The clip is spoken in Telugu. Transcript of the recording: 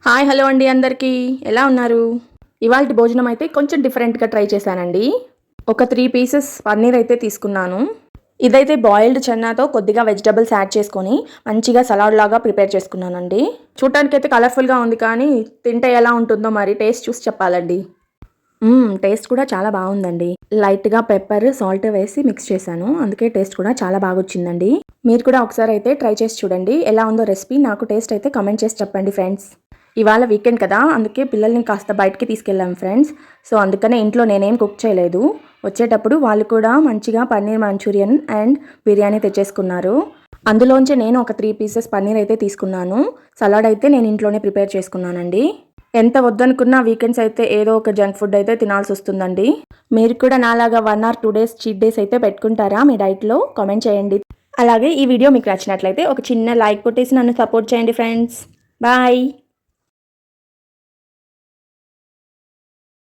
హాయ్ హలో అండి అందరికీ ఎలా ఉన్నారు? ఇవాల్టి భోజనం అయితే కొంచెం డిఫరెంట్గా ట్రై చేశానండి. ఒక 3 పీసెస్ పన్నీర్ అయితే తీసుకున్నాను. ఇదైతే బాయిల్డ్ చెన్నాతో కొద్దిగా వెజిటబుల్స్ యాడ్ చేసుకొని మంచిగా సలాడ్ లాగా ప్రిపేర్ చేసుకున్నానండి. చూడటానికైతే కలర్ఫుల్గా ఉంది కానీ తింటే ఎలా ఉంటుందో మరి టేస్ట్ చూసి చెప్పాలండి. టేస్ట్ కూడా చాలా బాగుందండి. లైట్గా పెప్పర్ సాల్ట్ వేసి మిక్స్ చేశాను, అందుకే టేస్ట్ కూడా చాలా బాగా వచ్చిందండి. మీరు కూడా ఒకసారి అయితే ట్రై చేసి చూడండి. ఎలా ఉందో రెసిపీ నాకు టేస్ట్ అయితే కామెంట్ చేసి చెప్పండి ఫ్రెండ్స్. ఇవాళ వీకెండ్ కదా, అందుకే పిల్లల్ని కాస్త బయటికి తీసుకెళ్ళాం ఫ్రెండ్స్. సో అందుకనే ఇంట్లో నేనేం కుక్ చేయలేదు. వచ్చేటప్పుడు వాళ్ళు కూడా మంచిగా పన్నీర్ మంచూరియన్ అండ్ బిర్యానీ తెచ్చేసుకున్నారు. అందులోంచి నేను ఒక 3 పీసెస్ పన్నీర్ అయితే తీసుకున్నాను. సలాడ్ అయితే నేను ఇంట్లోనే ప్రిపేర్ చేసుకున్నానండి. ఎంత వద్దనుకున్నా వీకెండ్స్ అయితే ఏదో ఒక జంక్ ఫుడ్ అయితే తినాల్సి వస్తుందండి. మీరు కూడా నాలాగా 1 ఆర్ 2 డేస్ చీట్ డేస్ అయితే పెట్టుకుంటారా మీ డైట్లో? కామెంట్ చేయండి. అలాగే ఈ వీడియో మీకు నచ్చినట్లయితే ఒక చిన్న లైక్ కొట్టేసి నన్ను సపోర్ట్ చేయండి ఫ్రెండ్స్. బాయ్.